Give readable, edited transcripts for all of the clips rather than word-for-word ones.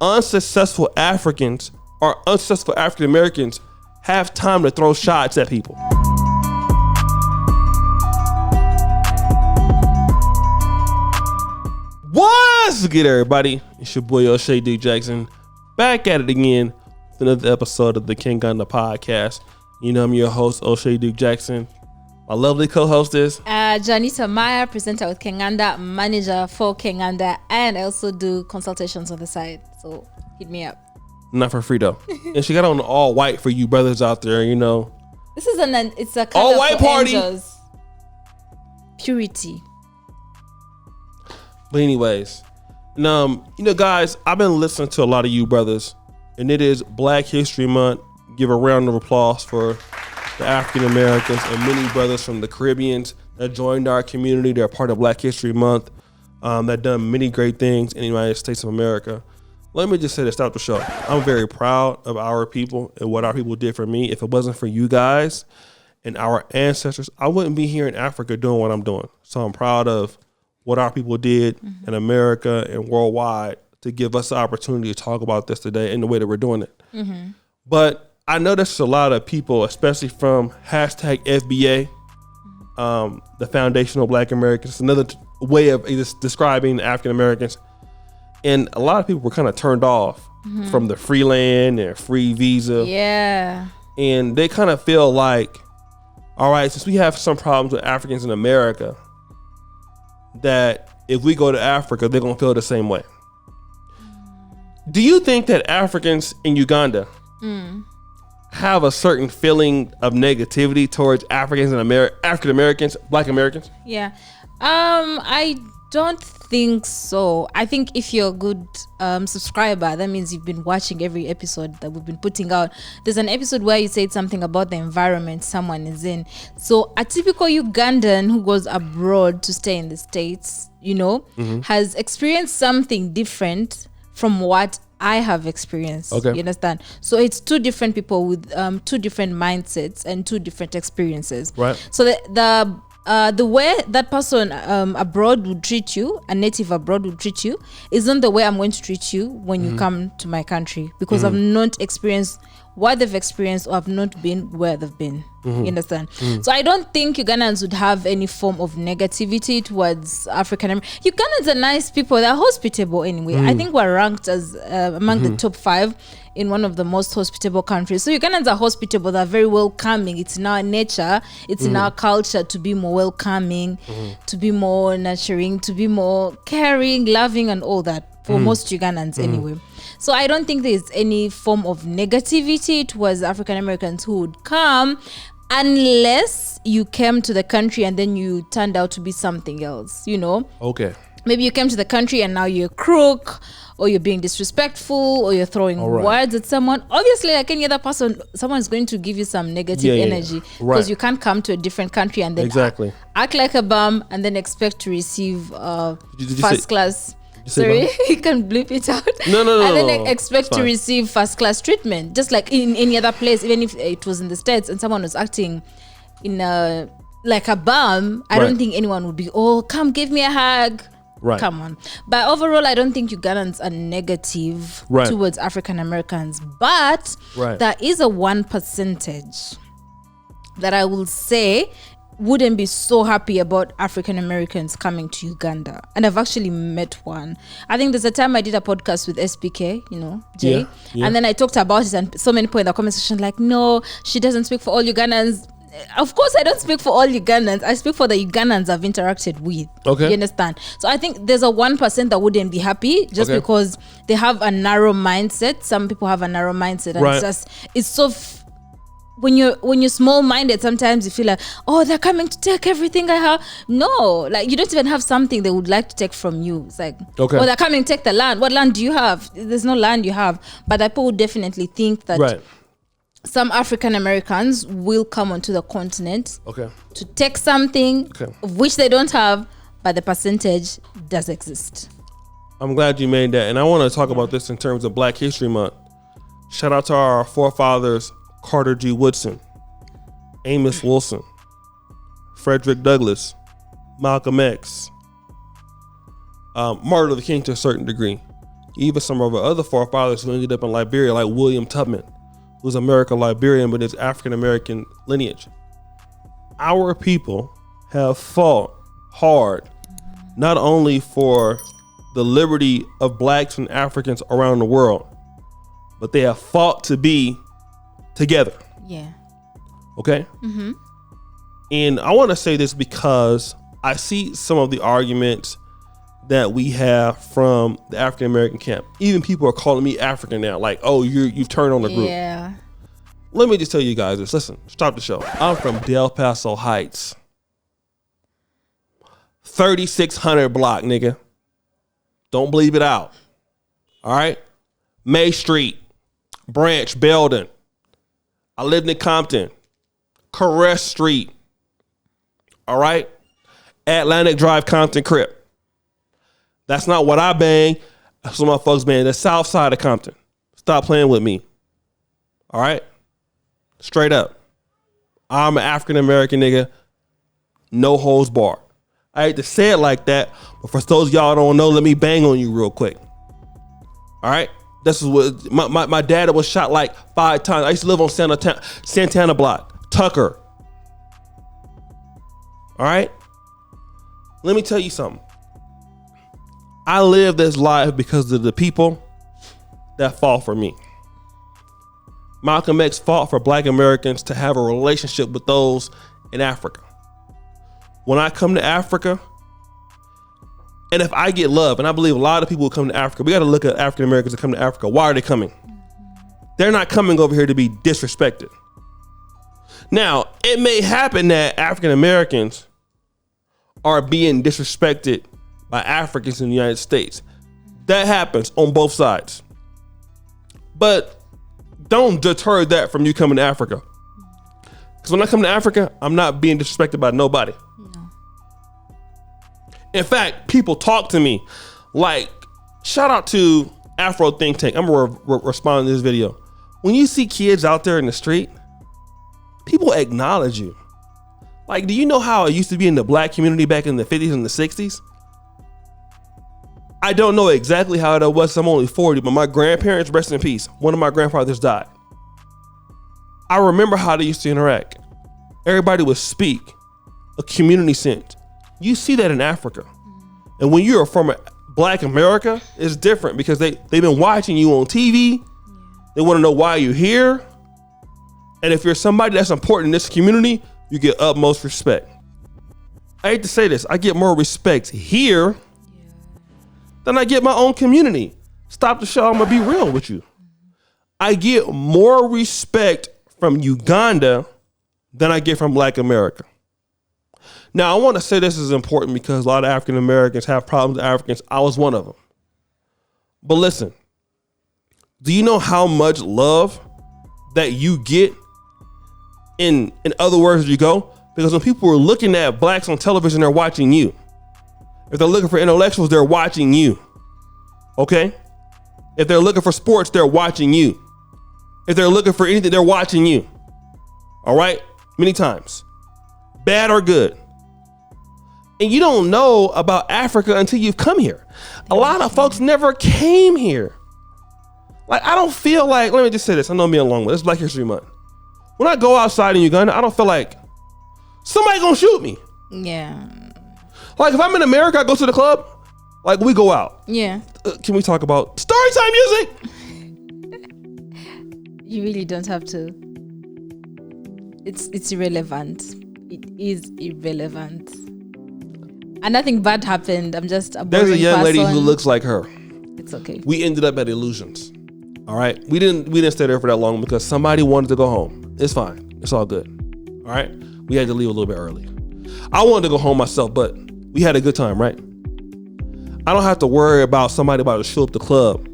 unsuccessful Africans or unsuccessful African Americans have time to throw shots at people. What's good, everybody? It's your boy O'Shea Duke Jackson, back at it again with another episode of the King Uganda podcast. You know I'm your host, O'Shea Duke Jackson. My lovely co-host is Janita Maya, presenter with King Uganda, manager for King Uganda, and I also do consultations on the side. So hit me up. Not for free though. And she got on all white for you brothers out there. You know, this is it's a all white party. Angels. Purity. But anyways, you know, guys, I've been listening to a lot of you brothers, and it is Black History Month. Give a round of applause for the African Americans and many brothers from the Caribbeans that joined our community. They're part of Black History Month. That done many great things in the United States of America. Let me just say to start the show, I'm very proud of our people and what our people did for me. If it wasn't for you guys and our ancestors, I wouldn't be here in Africa doing what I'm doing. So I'm proud of what our people did in America and worldwide to give us the opportunity to talk about this today in the way that we're doing it. Mm-hmm. But I know there's a lot of people, especially from hashtag FBA, the Foundational Black Americans, another way of describing the African Americans. And a lot of people were kind of turned off from the free land and free visa. Yeah. And they kind of feel like, all right, since we have some problems with Africans in America, that if we go to Africa, they're going to feel the same way. Do you think that Africans in Uganda have a certain feeling of negativity towards Africans and African Americans, Black Americans? Yeah. I don't think so. I think if you're a good subscriber, that means you've been watching every episode that we've been putting out. There's an episode where you said something about the environment someone is in. So a typical Ugandan who goes abroad to stay in the States, you know, has experienced something different from what I have experienced. Okay. You understand? So it's two different people with two different mindsets and two different experiences. Right. So the way that person abroad would treat you, a native abroad would treat you, isn't the way I'm going to treat you when you come to my country, because I've not experienced what they've experienced, or I've not been where they've been. You understand? So I don't think Ugandans would have any form of negativity towards African Americans. Ugandans are nice people. They're hospitable anyway. I think we're ranked as among the top 5 in one of the most hospitable countries. So Ugandans are hospitable. They're very welcoming. It's in our nature. It's in our culture to be more welcoming, to be more nurturing, to be more caring, loving, and all that for most Ugandans anyway. So I don't think there's any form of negativity towards African Americans who would come, unless you came to the country and then you turned out to be something else, you know? Okay. Maybe you came to the country and now you're a crook, or you're being disrespectful, or you're throwing words at someone. Obviously, like any other person, someone's going to give you some negative energy, because you can't come to a different country and then act like a bum and then expect to receive first class. Sorry, you can bleep it out. No. And then expect to receive first class treatment, just like in any other place. Even if it was in the States and someone was acting in like a bum, I don't think anyone would be, oh, come give me a hug. Right. Come on. But overall, I don't think Ugandans are negative towards African Americans. But there is a 1% that I will say wouldn't be so happy about African Americans coming to Uganda. And I've actually met one. I think there's a time I did a podcast with SPK, you know, Jay. Yeah. And then I talked about it, and so many people in the comment section like, no, she doesn't speak for all Ugandans. Of course, I don't speak for all Ugandans. I speak for the Ugandans I've interacted with. Okay. You understand? So I think there's a 1% that wouldn't be happy just because they have a narrow mindset. Some people have a narrow mindset. And it's so... When you're small-minded, sometimes you feel like, oh, they're coming to take everything I have. No, like you don't even have something they would like to take from you. It's like, oh, they're coming to take the land. What land do you have? There's no land you have. But people would definitely think that some African Americans will come onto the continent to take something of which they don't have, but the percentage does exist. I'm glad you made that. And I want to talk about this in terms of Black History Month. Shout out to our forefathers, Carter G. Woodson, Amos Wilson, Frederick Douglass, Malcolm X, Martin Luther King to a certain degree. even some of our other forefathers who ended up in Liberia, like William Tubman, who's American Liberian, but is African-American lineage. Our people have fought hard, not only for the liberty of blacks and Africans around the world, but they have fought to be together. Yeah. Okay? Mm-hmm. And I want to say this because I see some of the arguments that we have from the African American camp. Even people are calling me African now, like, oh, you've turned on the group. Yeah. Let me just tell you guys this. Listen, stop the show. I'm from Del Paso Heights. 3600 block, nigga. Don't believe it out. All right? May Street, Branch, Belden. I lived in Compton. Caress Street. All right? Atlantic Drive, Compton, Crip. That's not what I bang. That's what my folks bang. The south side of Compton. Stop playing with me. All right? Straight up. I'm an African-American nigga. No holds barred. I hate to say it like that, but for those of y'all don't know, let me bang on you real quick. All right? This is what my dad was shot like 5 times. I used to live on Santana Block. Tucker. All right? Let me tell you something. I live this life because of the people that fought for me. Malcolm X fought for black Americans to have a relationship with those in Africa. When I come to Africa, and if I get love, and I believe a lot of people who come to Africa, we got to look at African Americans that come to Africa. Why are they coming? They're not coming over here to be disrespected. Now, it may happen that African Americans are being disrespected by Africans in the United States. That happens on both sides. But don't deter that from you coming to Africa. Because when I come to Africa, I'm not being disrespected by nobody. No. In fact, people talk to me like, shout out to Afro Think Tank. I'm going to respond to this video. When you see kids out there in the street, people acknowledge you. Like, do you know how it used to be in the black community back in the 50s and the 60s? I don't know exactly how it was. I'm only 40, but my grandparents, rest in peace, one of my grandfathers died. I remember how they used to interact. Everybody would speak a community sense. You see that in Africa. And when you're from black America, it's different because they've been watching you on TV. They want to know why you're here. And if you're somebody that's important in this community, you get utmost respect. I hate to say this. I get more respect here than I get my own community. Stop the show. I'm going to be real with you. I get more respect from Uganda than I get from black America. Now, I want to say this is important because a lot of African Americans have problems with Africans. I was one of them. But listen, do you know how much love that you get in other words you go? Because when people are looking at blacks on television, they're watching you. If they're looking for intellectuals, they're watching you. Okay? If they're looking for sports, they're watching you. If they're looking for anything, they're watching you. All right? Many times. Bad or good. And you don't know about Africa until you've come here. A lot of folks never came here. Like, I don't feel like, let me just say this. I know I'm being long, but it's Black History Month. When I go outside in Uganda, I don't feel like somebody gonna shoot me. Yeah. Like, if I'm in America, I go to the club, like, we go out. Yeah. Can we talk about story time music? You really don't have to. It's irrelevant. It is irrelevant. And nothing bad happened. I'm just a boring There's a young lady person. who looks like her. It's okay. We ended up at Illusions. All right. We didn't stay there for that long because somebody wanted to go home. It's fine. It's all good. All right. We had to leave a little bit early. I wanted to go home myself, but we had a good time, right? I don't have to worry about somebody about to show up the club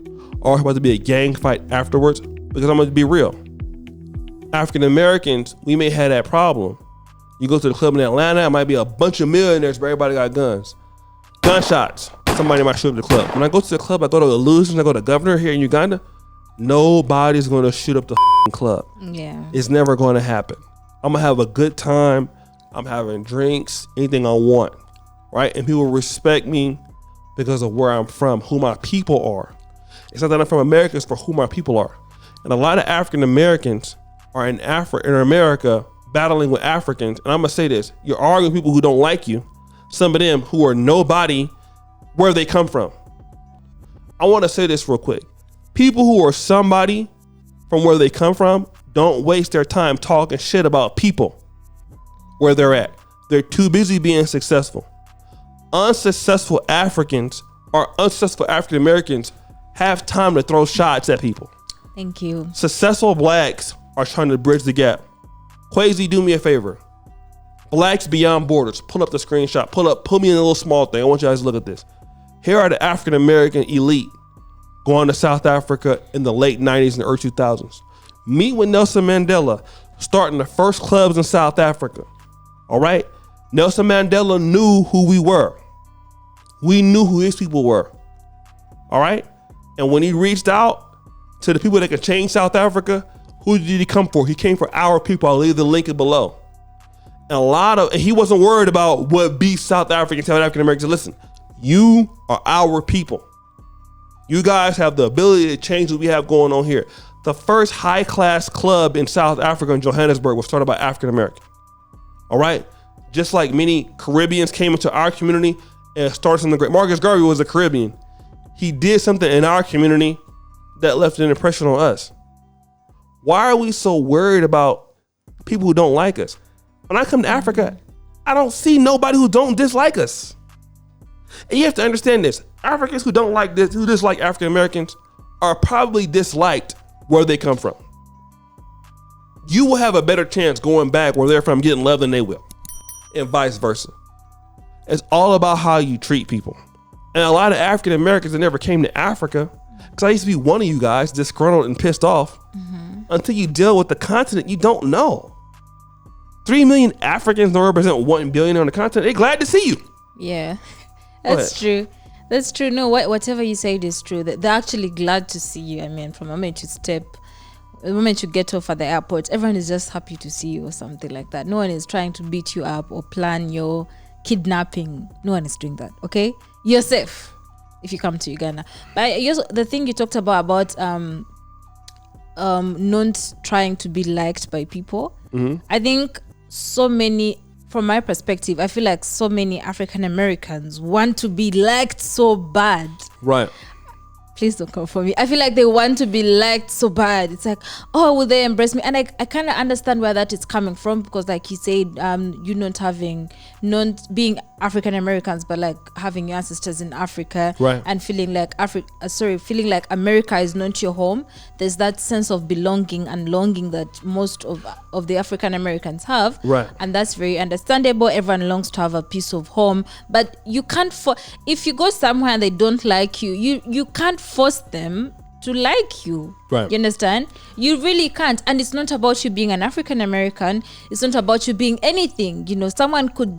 or about to be a gang fight afterwards because I'm going to be real. African Americans, we may have that problem. You go to the club in Atlanta, it might be a bunch of millionaires, but everybody got guns. Gunshots. Somebody might shoot up the club. When I go to the club, I go to Illusions, I go to Governor here in Uganda, nobody's going to shoot up the club. Yeah. It's never going to happen. I'm going to have a good time. I'm having drinks, anything I want, right? And people respect me because of where I'm from, who my people are. It's not that I'm from America. It's for who my people are. And a lot of African Americans are in America battling with Africans. And I'm going to say this. You're arguing with people who don't like you. Some of them who are nobody where they come from. I want to say this real quick. People who are somebody from where they come from don't waste their time talking shit about people where they're at. They're too busy being successful. Unsuccessful Africans or unsuccessful African Americans have time to throw shots at people. Thank you. Successful blacks are trying to bridge the gap. Quasi, do me a favor. Blacks Beyond Borders. Pull up the screenshot. Put me in a little small thing. I want you guys to look at this. Here are the African American elite going to South Africa in the late 90s and early 2000s. Meet with Nelson Mandela, starting the first clubs in South Africa. All right? Nelson Mandela knew who we were. We knew who his people were. All right? And when he reached out to the people that could change South Africa, who did he come for? He came for our people. I'll leave the link below. And he wasn't worried about what beats South Africans, South African Americans. Listen, you are our people. You guys have the ability to change what we have going on here. The first high-class club in South Africa in Johannesburg was started by African American. All right? Just like many Caribbeans came into our community and started something great. Marcus Garvey was a Caribbean. He did something in our community that left an impression on us. Why are we so worried about people who don't like us? When I come to Africa, I don't see nobody who don't dislike us. And you have to understand this. Africans who don't like this, who dislike African Americans, are probably disliked where they come from. You will have a better chance going back where they're from getting love than they will. And vice versa. It's all about how you treat people. And a lot of African Americans that never came to Africa, because I used to be one of you guys, disgruntled and pissed off, until you deal with the continent you don't know. 3 million Africans don't represent 1 billion on the continent. They're glad to see you. Yeah, that's true. That's true. No, whatever you said is true. They're actually glad to see you. I mean, from the moment you get off at the airport, everyone is just happy to see you or something like that. No one is trying to beat you up or plan your kidnapping. No one is doing that, okay? You're safe if you come to Uganda. But the thing you talked about not trying to be liked by people, I think so many, from my perspective, I feel like so many African Americans want to be liked so bad. Right. Please don't come for me. I feel like they want to be liked so bad. It's like, oh, will they embrace me? And I kind of understand where that is coming from, because like you said, you not being African Americans, but like having your ancestors in Africa, right, and feeling like feeling like America is not your home. There's that sense of belonging and longing that most of the African Americans have, right, and that's very understandable. Everyone longs to have a piece of home, but you can't if you go somewhere and they don't like you, you can't force them to like you. Right. You understand? You really can't. And it's not about you being an African American. It's not about you being anything. You know, someone could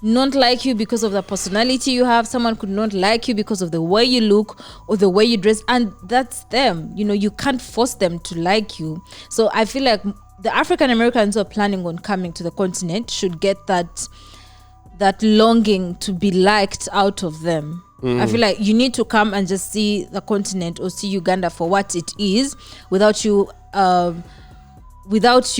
not like you because of the personality you have. Someone could not like you because of the way you look or the way you dress, and that's them. You know, you can't force them to like you. So I feel like the African Americans who are planning on coming to the continent should get that longing to be liked out of them. I feel like you need to come and just see the continent or see Uganda for what it is, without you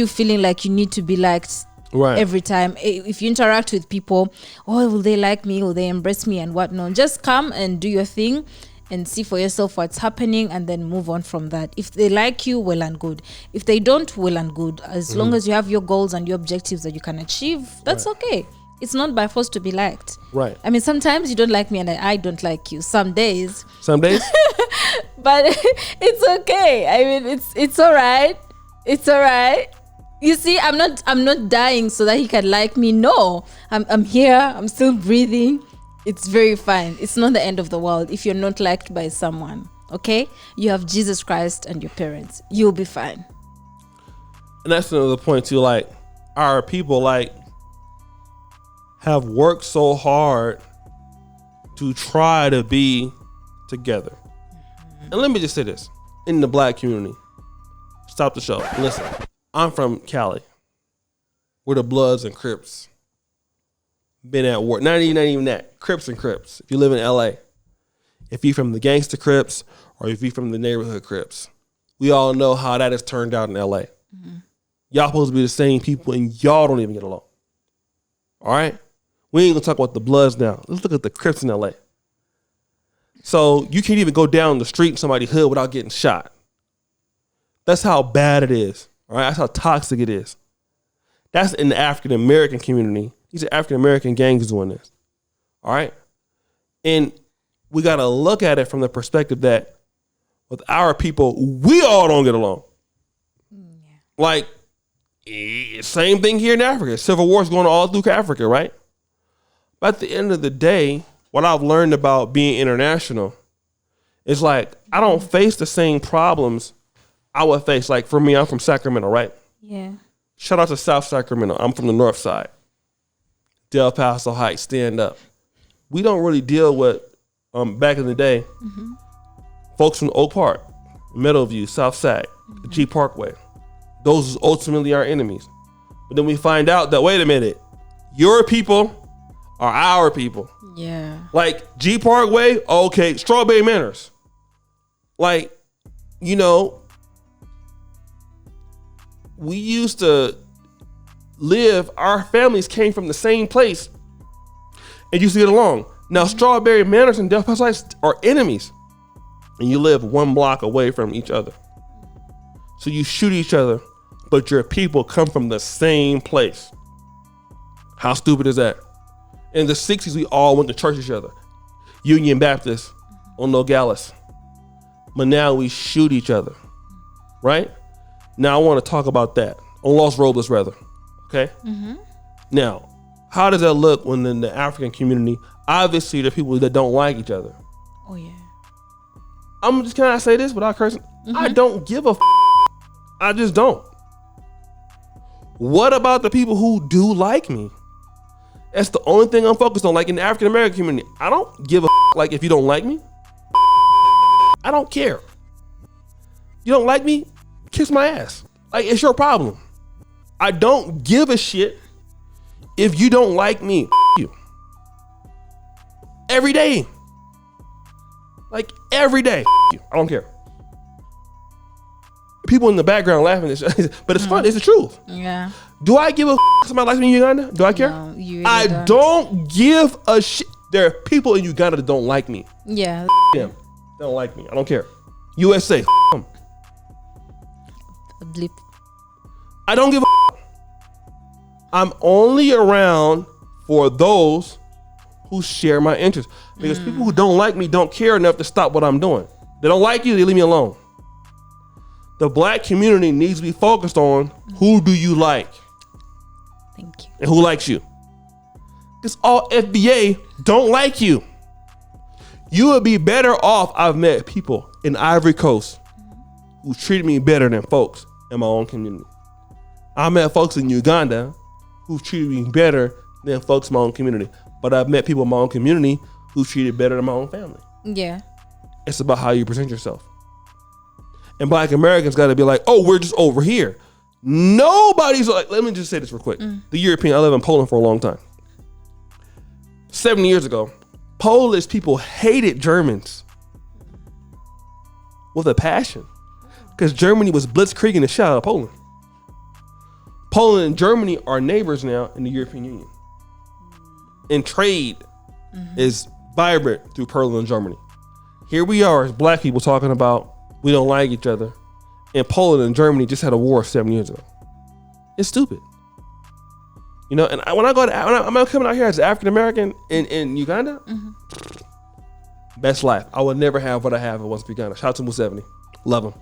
feeling like you need to be liked, right, every time. If you interact with people, oh, will they like me? Will they embrace me and whatnot? Just come and do your thing and see for yourself what's happening, and then move on from that. If they like you, well and good. If they don't, well and good. As long as you have your goals and your objectives that you can achieve, that's right, okay. It's not by force to be liked. Right. I mean, sometimes you don't like me and I don't like you. Some days. But it's okay. I mean, it's all right. It's all right. You see, I'm not dying so that he can like me. No, I'm here. I'm still breathing. It's very fine. It's not the end of the world if you're not liked by someone. Okay? You have Jesus Christ and your parents. You'll be fine. And that's another point too. Like, our people, like, have worked so hard to try to be together. And let me just say this. In the black community, stop the show. Listen, I'm from Cali. We're the Bloods and Crips. Been at war. Not even that. Crips and Crips. If you live in LA. If you're from the Gangsta Crips or if you're from the neighborhood Crips, we all know how that has turned out in LA. Mm-hmm. Y'all supposed to be the same people and y'all don't even get along. All right? We ain't gonna talk about the Bloods now. Let's look at the Crips in LA. So you can't even go down the street in somebody's hood without getting shot. That's how bad it is. All right? That's how toxic it is. That's in the African American community. These are African American gangs doing this. All right? And we gotta look at it from the perspective that with our people, we all don't get along. Yeah. Like, same thing here in Africa. Civil wars going all through Africa, right? But at the end of the day, what I've learned about being international is like, I don't face the same problems I would face. Like for me, I'm from Sacramento, right? Yeah. Shout out to South Sacramento. I'm from the north side. Del Paso Heights, stand up. We don't really deal with, back in the day, folks from Oak Park, Meadowview, South Sac, G Parkway. Those are ultimately our enemies. But then we find out that, wait a minute, your people are our people. Yeah. Like G Parkway, okay, Strawberry Manors. Like, you know, we used to live, our families came from the same place and used to get along. Now, Strawberry Manors and Del Paso Heights are enemies. And you live one block away from each other. So you shoot each other, but your people come from the same place. How stupid is that? In the 60s, we all went to church with each other. Union Baptist on Nogales. But now we shoot each other, right? Now I want to talk about that. On Los Robles, rather. Okay? Mm-hmm. Now, how does that look when in the African community, obviously there are people that don't like each other. Oh, yeah. I'm just, can I say this without cursing? Mm-hmm. I don't give a I just don't. What about the people who do like me? That's the only thing I'm focused on. Like in the African American community, I don't give a like if you don't like me. I don't care. You don't like me? Kiss my ass. Like, it's your problem. I don't give a shit if you don't like me. You. Every day. Like, every day. You. I don't care. People in the background laughing at this, but it's fun. It's the truth. Yeah. Do I give a somebody likes me in Uganda? Do I care? No, you really I don't give a shit. There are people in Uganda that don't like me. Yeah. Them. They don't like me. I don't care. USA. Them. A blip. I don't give a I'm only around for those who share my interests. Because people who don't like me don't care enough to stop what I'm doing. They don't like you, they leave me alone. The black community needs to be focused on who do you like. Thank you. And who likes you. Because all FBA don't like you. You would be better off. I've met people in Ivory Coast who treated me better than folks in my own community. I met folks in Uganda who treated me better than folks in my own community. But I've met people in my own community who treated better than my own family. Yeah. It's about how you present yourself. And black Americans got to be like, oh, we're just over here. Nobody's like, let me just say this real quick. The European, I lived in Poland for a long time. 70 years ago, Polish people hated Germans with a passion because Germany was blitzkrieging the shit out of Poland. Poland and Germany are neighbors now in the European Union. And trade is vibrant through Poland and Germany. Here we are as black people talking about we don't like each other. And Poland and Germany just had a war 7 years ago. It's stupid. You know, and when I'm coming out here as an African American in Uganda, best life. I would never have what I have in West Uganda. Shout out to Museveni. Love him.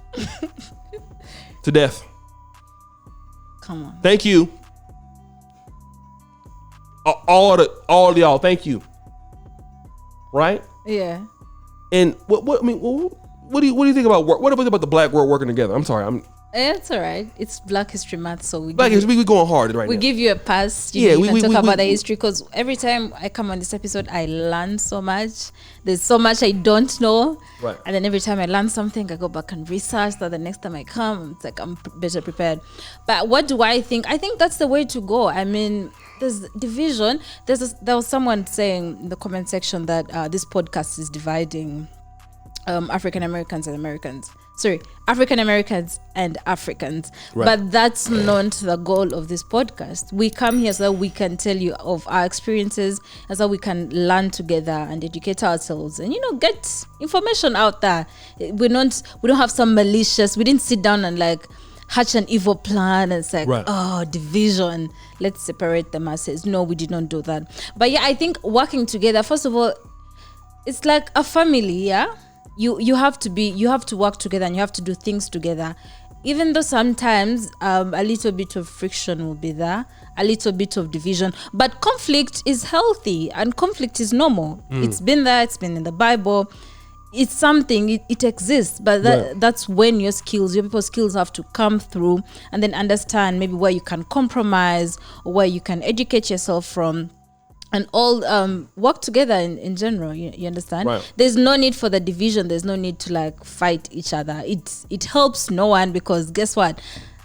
To death. Come on. Thank you. All of y'all, thank you. Right? Yeah. And what do you think about work? What do you think about the black world working together? I'm sorry. It's all right. It's Black History Month, so we going hard right now. We give you a pass. You can talk about the history, because every time I come on this episode, I learn so much. There's so much I don't know. Right. And then every time I learn something, I go back and research that the next time I come, it's like I'm better prepared. But what do I think? I think that's the way to go. I mean, there's division. There was someone saying in the comment section that this podcast is dividing African Americans and Americans. Sorry, African Americans and Africans. Right. But that's not the goal of this podcast. We come here so that we can tell you of our experiences, and so we can learn together and educate ourselves, and get information out there. We don't have some malicious. We didn't sit down and like hatch an evil plan and say, division. Let's separate the masses. No, we did not do that. But yeah, I think working together. First of all, it's like a family. Yeah. You have to work together, and you have to do things together, even though sometimes a little bit of friction will be there, a little bit of division, but conflict is healthy and conflict is normal. It's been there, it's been in the Bible, it's something, it exists, but that's when your people's skills have to come through, and then understand maybe where you can compromise or where you can educate yourself from. And all work together in general. You understand? Right. There's no need for the division. There's no need to like fight each other. It helps no one, because guess what?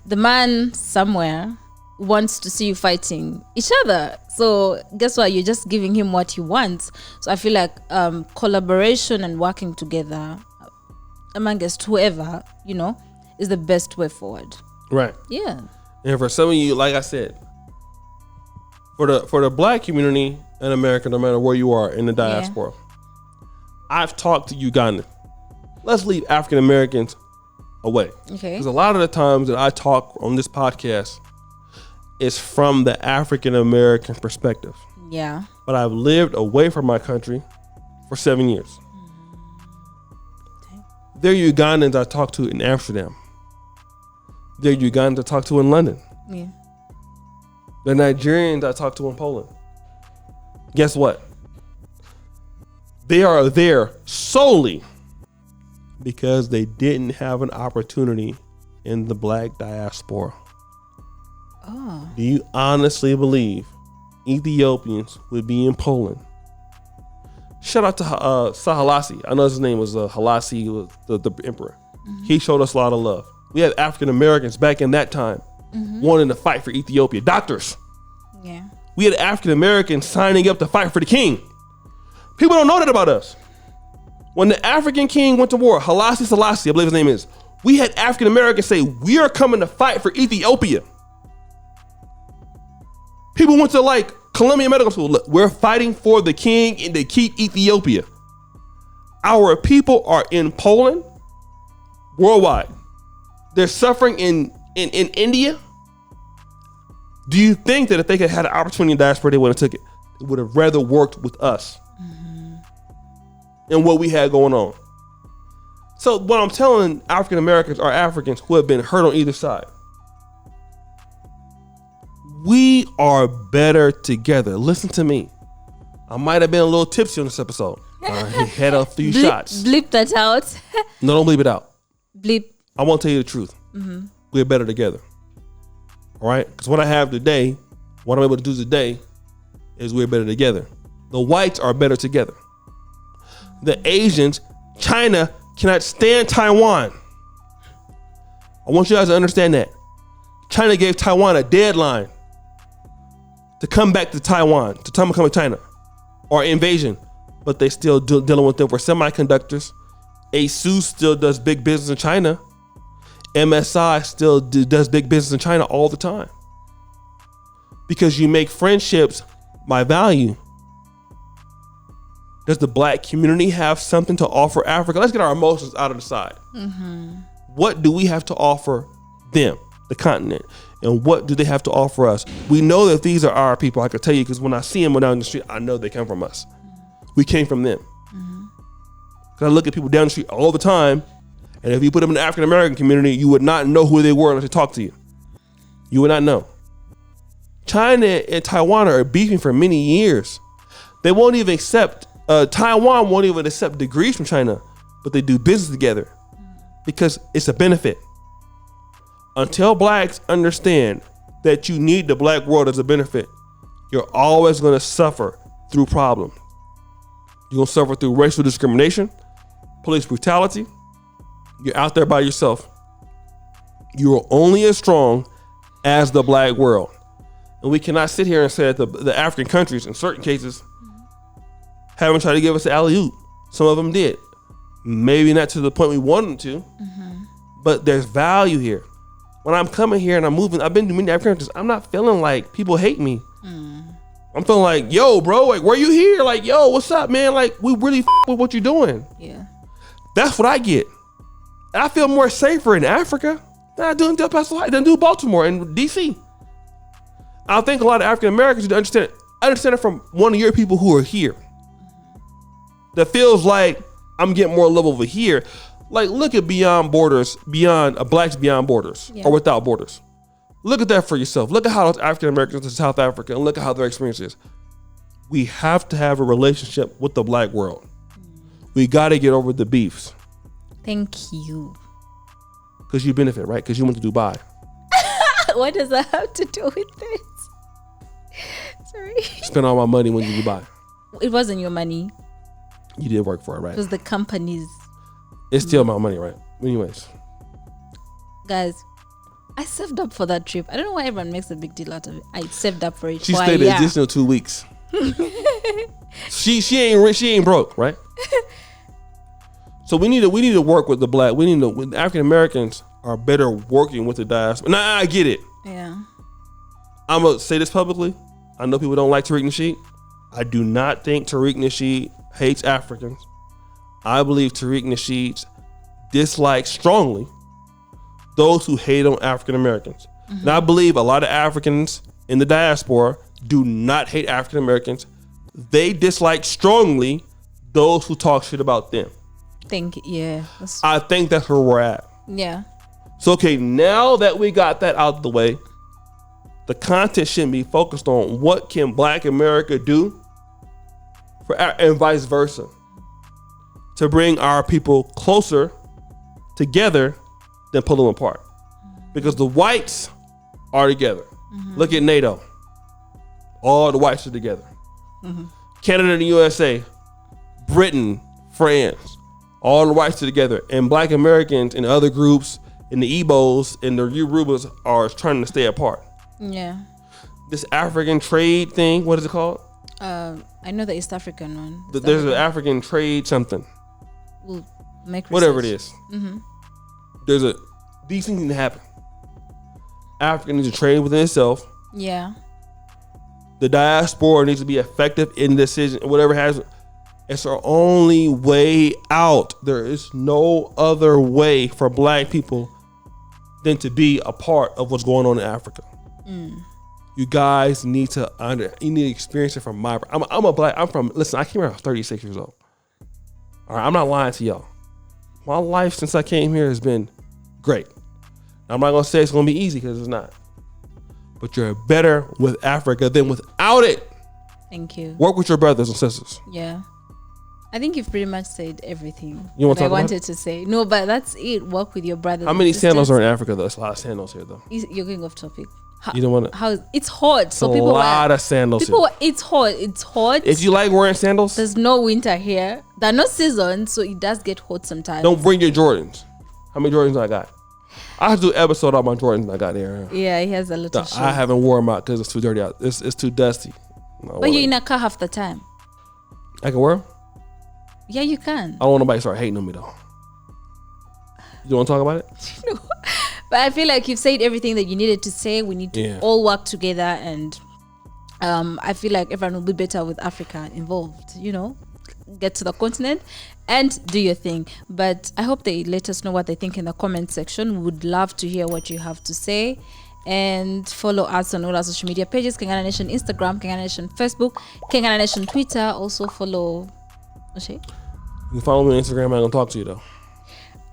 The man somewhere wants to see you fighting each other. So guess what? You're just giving him what he wants. So I feel like collaboration and working together amongst whoever, is the best way forward. Right. Yeah. And for some of you, like I said, for the black community in America, no matter where you are in the diaspora, I've talked to Uganda. Let's leave African Americans away. Okay. Because a lot of the times that I talk on this podcast is from the African American perspective. Yeah. But I've lived away from my country for 7 years. Okay. There are Ugandans I talk to in Amsterdam. There are Ugandans I talk to in London. Yeah. The Nigerians I talk to in Poland. Guess what? They are there solely because they didn't have an opportunity in the black diaspora. Oh. Do you honestly believe Ethiopians would be in Poland? Shout out to Sahalasi. I know his name was Halasi, the emperor. Mm-hmm. He showed us a lot of love. We had African Americans back in that time wanting to fight for Ethiopia. Doctors. Yeah. We had African Americans signing up to fight for the king. People don't know that about us. When the African king went to war, Haile Selassie, I believe his name is, we had African Americans say, we are coming to fight for Ethiopia. People went to like Columbia Medical School. Look, we're fighting for the king and to keep Ethiopia. Our people are in Poland, worldwide. They're suffering in India. Do you think that if they had had an opportunity in diaspora, they would have took it? They would have rather worked with us and what we had going on. So what I'm telling African Americans are Africans who have been hurt on either side. We are better together. Listen to me. I might have been a little tipsy on this episode. I had a few shots. Bleep that out. No, don't bleep it out. Bleep. I won't tell you the truth. We're better together. All right? Because what I have today, what I'm able to do today is we're better together. The whites are better together. The Asians, China cannot stand Taiwan. I want you guys to understand that. China gave Taiwan a deadline to come back to Taiwan, to come to China, or invasion, but they still dealing with them for semiconductors. ASUS still does big business in China. MSI still does big business in China all the time. Because you make friendships by value. Does the black community have something to offer Africa? Let's get our emotions out of the side. What do we have to offer them, the continent? And what do they have to offer us? We know that these are our people. I can tell you because when I see them down the street, I know they come from us. We came from them. Because I look at people down the street all the time, and if you put them in the African American community, you would not know who they were unless they talk to you. You would not know. China and Taiwan are beefing for many years. They won't even accept, Taiwan won't even accept degrees from China, but they do business together because it's a benefit. Until blacks understand that you need the black world as a benefit, you're always going to suffer through problems. You're going to suffer through racial discrimination, police brutality. You're out there by yourself. You are only as strong as the black world. And we cannot sit here and say that the African countries, in certain cases, haven't tried to give us the alley-oop. Some of them did. Maybe not to the point we want them to, but there's value here. When I'm coming here and I'm moving, I've been to many African countries. I'm not feeling like people hate me. I'm feeling like, yo, bro, like, where you here? Like, yo, what's up, man? Like, we really with what you're doing. Yeah. That's what I get. And I feel more safer in Africa than I do in Del Paso, than I do Baltimore and DC. I think a lot of African Americans need to understand it. I understand it from one of your people who are here. That feels like I'm getting more level over here. Like, look at Beyond Borders, Blacks Beyond Borders, or Without Borders. Look at that for yourself. Look at how those African Americans in South Africa, and look at how their experience is. We have to have a relationship with the black world. We got to get over the beefs. Thank you. Because you benefit, right? Because you went to Dubai. What does that have to do with this? Sorry. Spent all my money when you Dubai. It wasn't your money. You did work for it, right? It was the company's. It's still my money, right? Anyways. Guys, I saved up for that trip. I don't know why everyone makes a big deal out of it. I saved up for it. She stayed an additional 2 weeks. she ain't broke, right? So we need to work with the black. With African Americans are better working with the diaspora. Nah, I get it. Yeah. I'm gonna say this publicly. I know people don't like Tariq Nasheed. I do not think Tariq Nasheed hates Africans. I believe Tariq Nasheed dislikes strongly those who hate on African Americans. And I believe a lot of Africans in the diaspora do not hate African Americans. They dislike strongly those who talk shit about them. I think that's where we're at. Yeah. So, okay, now that we got that out of the way, the content shouldn't be focused on what can Black America do and vice versa to bring our people closer together than pull them apart. Because the whites are together. Look at NATO. All the whites are together. Canada and the USA, Britain, France, all the whites are together. And Black Americans and other groups and the Igbos and the Yorubas are trying to stay apart. Yeah. This African trade thing, what is it called? I know the East African one. There's an African trade something. We'll make research. Whatever it is. These things need to happen. Africa needs to trade within itself. Yeah. The diaspora needs to be effective in decision. Whatever has, it's our only way out. There is no other way for Black people than to be a part of what's going on in Africa. You guys need to experience it from my. Listen, I came here when I was 36 years old. All right, I'm not lying to y'all. My life since I came here has been great. I'm not gonna say it's gonna be easy because it's not. But you're better with Africa than without it. Thank you. Work with your brothers and sisters. Yeah. I think you've pretty much said everything you want to I talk about wanted it? to say. No, but that's it. Work with your brothers. How many sandals are in Africa though? There's a lot of sandals here though. You're going off topic. You don't want to. It's hot, so people. A lot of sandals. It's hot. It's hot. If you like wearing sandals, there's no winter here. There are no seasons, so it does get hot sometimes. Don't bring your Jordans. How many Jordans I got? I have to do an episode on my Jordans I got here. Yeah, he has a little. I haven't worn them out because it's too dirty out. It's too dusty. But you're in a car half the time. I can wear them? Yeah, you can. I don't want nobody to start hating on me though. You want to talk about it? No. But I feel like you've said everything that you needed to say. We need to all work together, and I feel like everyone will be better with Africa involved. Get to the continent and do your thing. But I hope they let us know what they think in the comment section. We would love to hear what you have to say. And follow us on all our social media pages: Kengana Nation Instagram, Kengana Nation Facebook, Kengana Nation Twitter. Also follow Oshay. You can follow me on Instagram. I'm gonna talk to you though.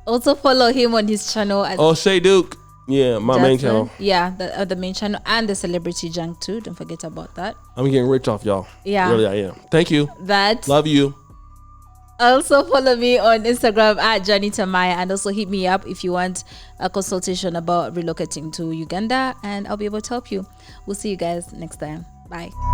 Also follow him on his channel at Shay Duke. Yeah, my main channel. Yeah, the main channel, and the Celebrity Junk too. Don't forget about that. I'm getting rich off y'all. Yeah, really I am. Thank you. Love you. Also follow me on Instagram at Janita Maya, and also hit me up if you want a consultation about relocating to Uganda, and I'll be able to help you. We'll see you guys next time. Bye.